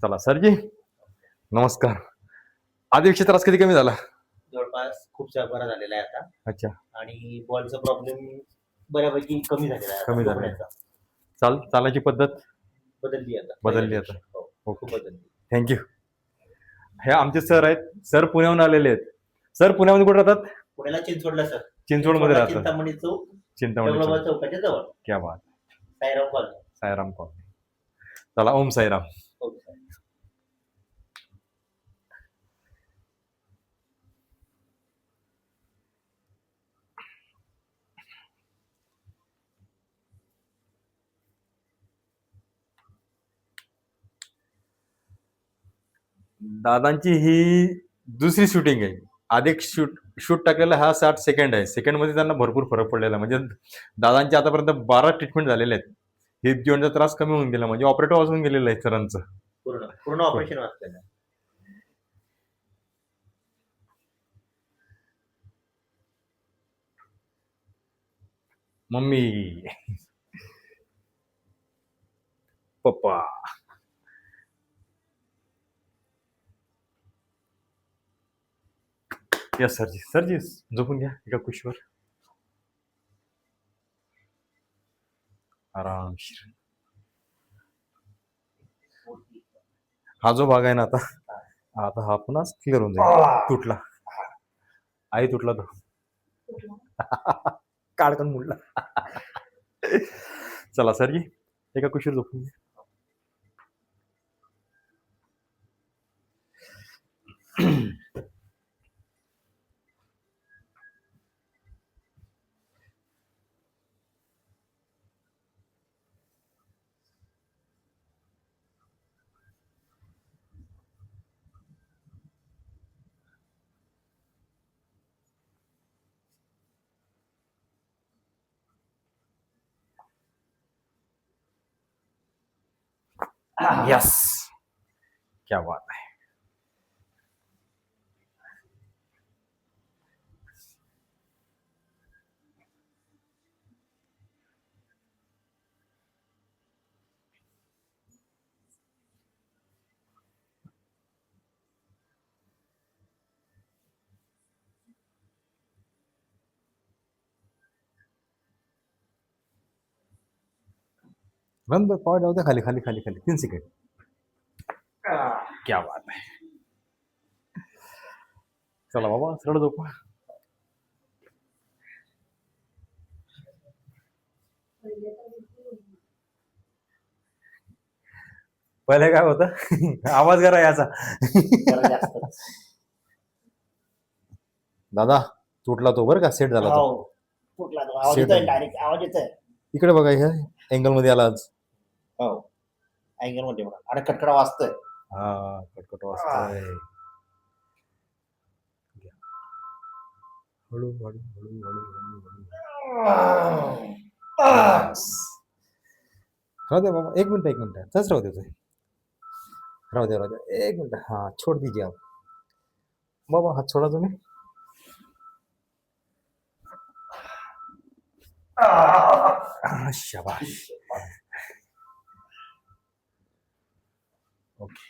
चला सरजी, नमस्कार. आदिवशी त्रास कधी कमी झाला? जवळपास खूप बरा झालेला आहे आता. अच्छा. आणि बॉलचा प्रॉब्लेम बऱ्यापैकी कमी झालेला आहे. कमी झाला. चालायची पद्धत बदलली आता. हो, खूप बदलली. थँक्यू. हे आमचे सर आहेत. सर पुण्याहून आलेले आहेत. सर पुण्यामध्ये कुठे राहतात? पुण्याला चिंचवडला सर. चिंचवडमध्ये राहतात. चिंतामणी चौक, चिंतामणी चौकाच्या जवळ. क्या बात. साईराम कॉलनी. साईराम कॉलनी. चला, ओम साईराम. दादांची ही दुसरी शूटिंग आहे. आधी शूट टाकलेला हा 60 सेकंड आहे. सेकंड मध्ये त्यांना भरपूर फरक पडलेला. म्हणजे दादांचे आतापर्यंत 12 ट्रीटमेंट झालेले आहेत. हे जीवनचा त्रास कमी होऊन गेला. म्हणजे ऑपरेटर वाचून गेलेलं आहे सरांचं. पूर्ण ऑपरेशन वाचलेलं आहे. मम्मी, पप्पा. या सरजी, सरजी झोपून घ्या एका कुशीवर आरामशीर. हा जो भाग आहे ना आता हा पुन्हा क्लिअर होऊन जाईल. तुटला, आई तुटला तो. काढकन मुडला. चला सरजी, एका कुशीवर झोपून घ्या. यस, क्या बात है. बंद पाय जाऊ द्या खाली खाली खाली खाली. 3 सेकंड. क्या बात है. चला बाबा, सरळ झोपा. पहिले काय होतं, आवाज करा याचा. दादा तुटला तो बरं का, सेट झाला तो. आवाज येतोय. इकडे बघा, ह्या अँगल मध्ये आला आज. हो, अँगल मध्ये बघा. आणि कटकडा वाजतोय. हा, कटकट वाजतोय. हळू हळू हळू हळू हळू हळू. राहू दे बाबा, एक मिनिट तच राहू दे. राहू दे 1 मिनिट. हा, छोड़ दीजिए आप. बाबा हात छोडा तुम्ही. शाबाश. ओके.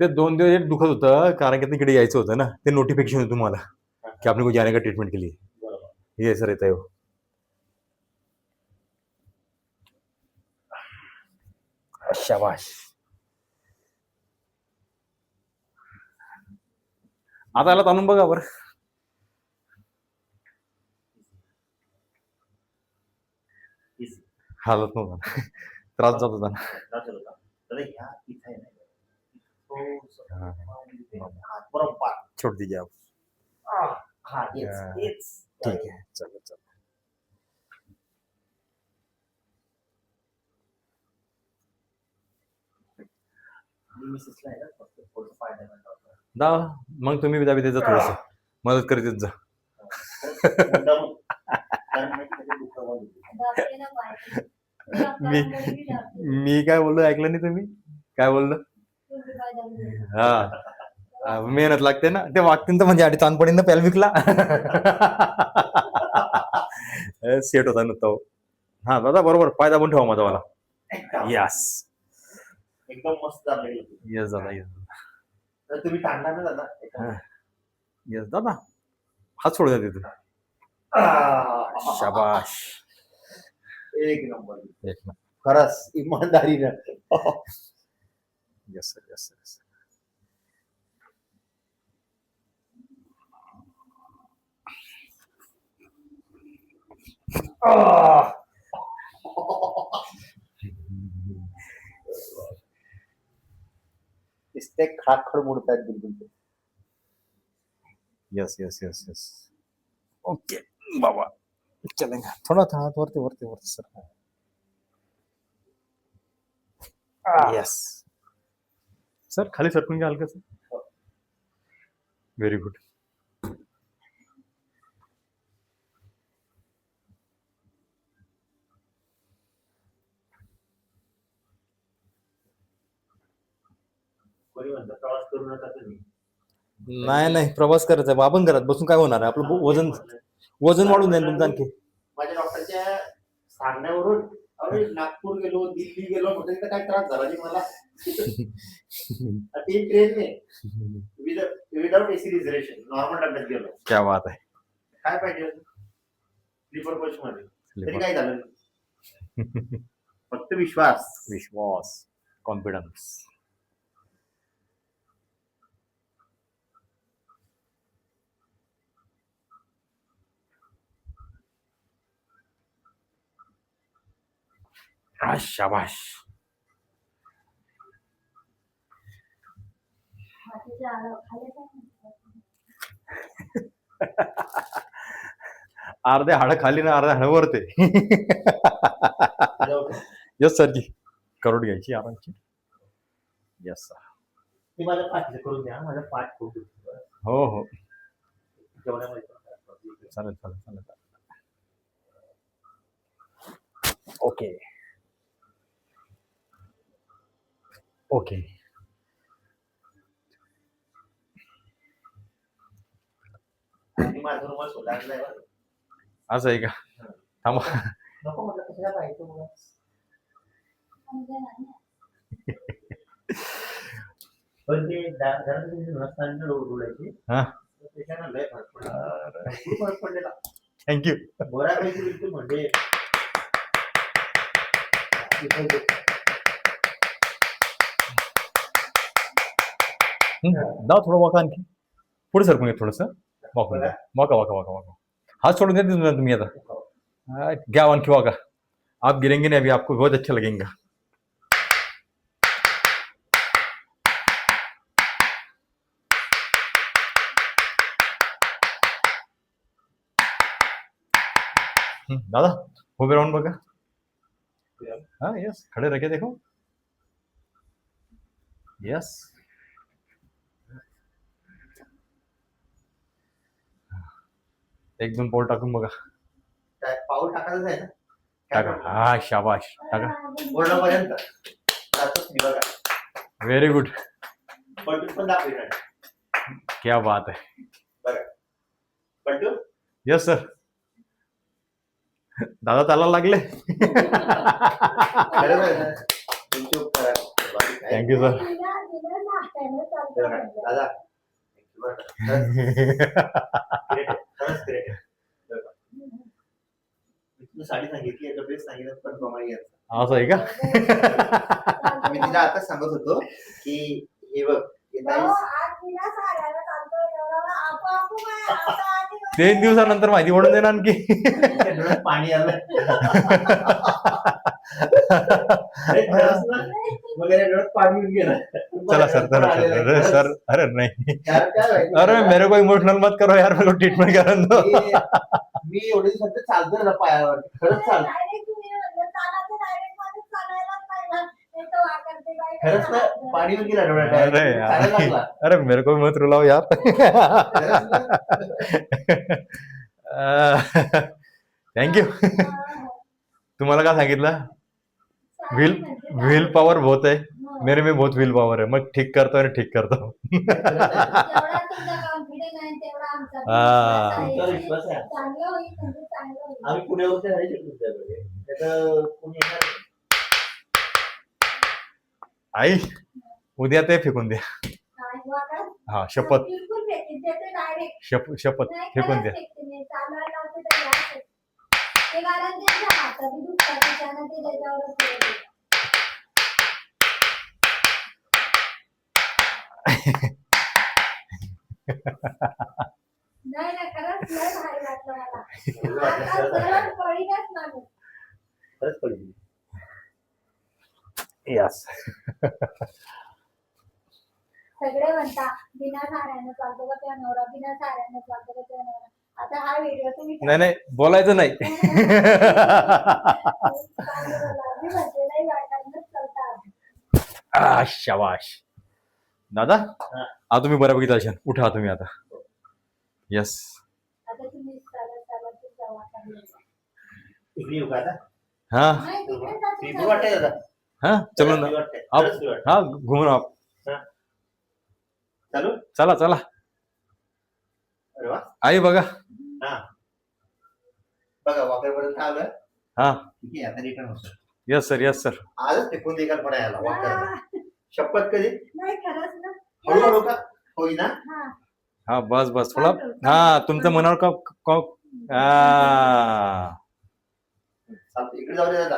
ते 2 दिवस दुखत होतं, कारण की तिकडे यायचं होतं ना. ते नोटिफिकेशन होतं तुम्हाला की आपने को जाने का ट्रीटमेंट के लिए. ये सर येत आहे. शाबाश. आता याला ताणून बघा बरं. हालत नव्हता, त्रास जात होता ना. छोड़ दीजिए आप. ठीक है, चलो चलो. दा मग तुम्ही विदा विद्याचं थोडस मदत करीत जा. मी काय बोललो ऐकलं नाही तुम्ही? काय बोललो? हा, मेहनत लागते ना ते वागतील तर म्हणजे आधी ताण पडेल ना पॅल्विकला. सेट होता ना तो. हा दादा बरोबर पाय दाबून ठेवा माझावाला. यस एकदम मस्त झालं. यस दादा यस तर तुम्ही टाकणार ना दादा हा. यस दादा हात सोडू द्या तिथे. शाबाश. एक नंबर. एक ना. खरंच इमानदारीनं. Yes sir yes sir. नुसते खाखड मोडतायत बिलकुल ते. Yes yes yes yes okay बाबा चलेंगे. थोडा था हात वरती वरती वरती सर. यस सर खाली सरकून घ्या हलकं सर. Very good. कोणी म्हणतं प्रवास करू नका तुम्ही. नाही नाही प्रवास करायचा आहे. आपण करत बसून काय होणार आहे आपलं वजन वजन वाढून जाईल तुमचं आणखी. माझ्या डॉक्टरच्या सांगण्यावरून अरे नागपूर गेलो दिल्ली गेलो म्हणजे तिथं काय त्रास झाला नाही मला. ती ट्रेन नाही विदाउट एसी रिझर्वेशन नॉर्मल डब्यात गेलो. क्या बात आहे. काय पाहिजे स्लीपर कोच मध्ये तरी काय झालं नाही. फक्त विश्वास. विश्वास कॉन्फिडन्स. शाबाश. अर्धे हाड खाली ना अर्धे हाड वरते. यस सर जी करोड घ्यायची आरामची. Yes sir. ते माझ्या पाठीचं करून द्या माझा पाठ खूप हो हो जेवणामध्ये चालेल चालेल चालेल. Okay okay. माझं रुमाल सोडायला नाही बरं. असं आहे का. थांबा. नको म्हटलं कशाला पाहिजे मला. पण ते घरात नसताना डोळ्याची हा त्याच्यानं लय फरक पडला. खूप फरक पडलेला. थँक्यू. बऱ्यापैकी बिलकुल म्हणजे जाऊ थोडं वाका आणखी पुढे सरकून घ्या थोडस. Waka waka waka waka waka. हाथ छोड़ देते तुम्हें था क्या वन क्यों होगा. आप गिरेंगे नहीं अभी आपको बहुत अच्छा लगेगा. दादा उभे राहून बघा. हाँ यस खड़े रखे देखो. यस एक दोन पाऊल टाकून बघा. पाऊल टाकायचं आहे ना. टाका. हा शाबाश टाका. पूर्णपर्यंत जातच नाही बघा. Very good. पलटून पण दाखवणार. क्या बात है. बघा पलटून. Yes sir. दादा चालायला लागले. Thank you sir. दादा साडी सांगितली आता ड्रेस सांगितलं पण प्रमाणे असं आहे का. मी तिला आता सांगत होतो की हे बघ 3 दिवसानंतर माहिती पडून देणार आणखी. पाणी आलं वगैरे डोळ्यात पाणी येऊन गेलं. चला सर चला सर सर अरे नहीं अरे मेरे को इमोशनल मत करो यार. मेरे को ट्रीटमेंट करा दो. मी एवढे दिवसात चालतो ना पायावर खरंच चालतो. खरंच ना पाणी येऊन गेलं डोळ्यात. अरे यार अरे मेरे को मत रुलाओ यार. थँक्यू. तुम्हाला काय सांगितलं. व्हील व्हील पॉवर बहुत आहे. मेरे में बहुत विल पावर है, मैं ठीक करता हूँ ठीक करता हूँ. जेवढा तुमचा कॉन्फिडन्स आहे तेवढा आमचा पण हा. विश्वास आहे विश्वास की आहे. चांगलं होईल म्हणजे चांगलं होईल. आम्ही पुण्यावरती राहायचे तुमच्याकडे त्याचं कोणी येणार नाही. आई उद्या ते फेकून द्या. काय वाटत? हा शपथ बिलकुल फेकीत देते डायरेक्ट. शपथ नाही फेकून खरंच द्या. फेकते मी. चालवायला लावते तर याच. ते कारण त्यांच्या हाताने दुखतात त्याच्यानं ते त्याच्यावरच ठेवते. नाही नाही खरंच लय भारी वाटलं मला. आता सरळ पळीलाच माणूस. खरंच पडली. यस. सगळे म्हणता बिना साड्यानं चालतो का त्या नवरा, बिना साड्यानं चालतो का त्या नवरा. आता हा व्हिडिओ तुम्ही नाही नाही बोलायचं नाही. मी म्हणते नाही वाटायलाच चालतात. शाबाश दादा. हा. आता तुम्ही बऱ्यापैकी चालशाल. उठा तुम्ही आता. यस. आता तुम्ही चालत चालत तुमचा वाटा. इकडे येऊ का आता? हा नाही तिकडे फ्री जातो. वाटतंय दादा. हा चलो ना. फ्री वाटतंय. आप- खरंच free वाटतंय. हा घुमून आप. चालू? चला चला अरे वा. आई बघा. हा. बघा वाकरपर्यंत आलं. हा ठीक आहे आता रिटर्न होतं. Yes sir yes sir. आजच टिकून दे कल्पना यायला वाकर. हा. शपथ कधी? नाही खरंच ना. हळूहळू का होई ना. हा. हा बस बस थोडा. हा तुमच्या मनावर चालतं इकडे जाऊ दे दादा.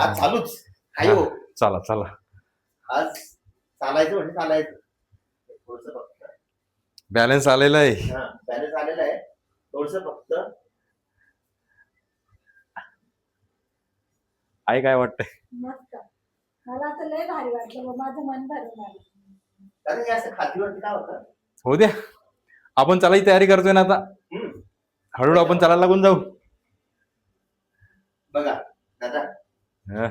आज चालूच. काही हो. चला चला. आज चालायचं म्हणजे चालायचं. थोडस फक्त. बॅलन्स आलेला आहे. हा बॅलन्स आलेला आहे. थोडस फक्त. आई काय वाटतंय? मस्त. मला तर लय भारी वाटलं बघ, माझं मन भरून आलं. कारण हे असं खात्रीवरती काय होतं. हो द्या. आपण चालायची तयारी करतोय ना आता. हम्म. हळूहळू आपण चालायला लागून जाऊ. बघा दादा हा.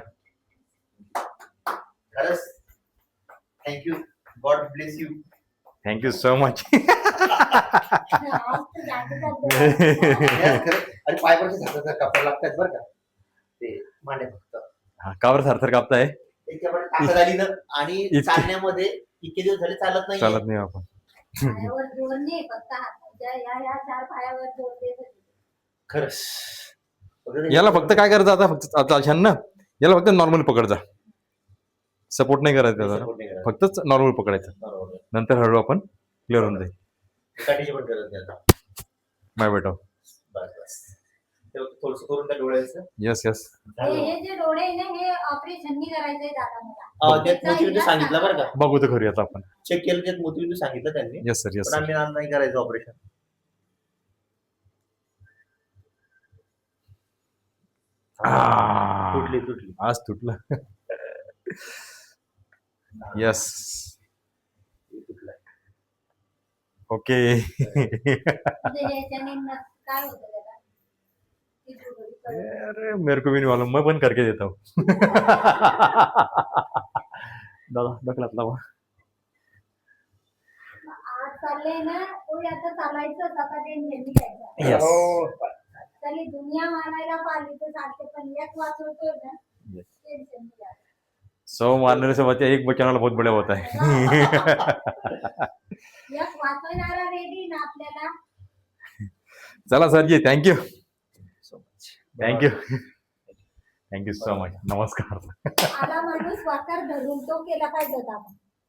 खरंच thank you. God bless you. Thank you so much. आज तर जागेचाच देवा. आणि पायवरचे झाडाचा कपडा लागतात बरं का. ते मांडे फक्त कावर थरथर कापताय. त्याच्यामध्ये ताकद आली ना आणि इतके- चालण्यामध्ये इतके दिवस झाले चालत नाही. चालत नाही आपण. पायावर जोर नाही फक्त हाताच्या या चार पायावर जोर देत होते. खरंच याला फक्त काय करायचं आता फक्त चालशान ना. याला फक्त नॉर्मल पकड जा. सपोर्ट नाही करायचं त्याला. Support नाही करायचं. फक्तच नॉर्मल पकडायचं. बरोबर. नंतर हळू आपण क्लिअर होऊन जाईल. काठीची पण गरज नाही आता. माय बेटा. बस बस. थोडस करून त्या डोळ्याचं यस यस. हे जे डोळे आहे ना हे ऑपरेशननी करायचंय दादा मला. त्यात मोतीबिंदू सांगितलं बरं का. बघू तर खरी आता आपण. चेक केलं त्यात मोतीबिंदू सांगितलं त्यांनी. येस सर येस पण सर. आम्ही आज नाही करायचं ऑपरेशन. तुटली. आज तुटलं. यस. तुटलाय. ओके. म्हणजे ह्याच्याने काय होतं त्याला? ती डोळी पडते. अरे मेरे को भी नहीं मालूम, मैं बंद करके देता हूँ. दादा डकलात लावा. आज चाललंय ना पुढे आता चालायचं आता ते नेहमी जायचं. Yes. हो. चली दुनिया मारायला पाहिली तर चालते पण एक वाचवतोय ना Yes. टेन्शन नाही राहत. 100 मारने से बच्चा एक बचाने वाला बहुत बड़ा होता है. एक वाचवणारा रेडी ना आपल्याला. चला sir ji thank you. Thank you. Thank you so much. नमस्कार. आला माणूस वाकर धरून तो केला पाहिजे होता आपण.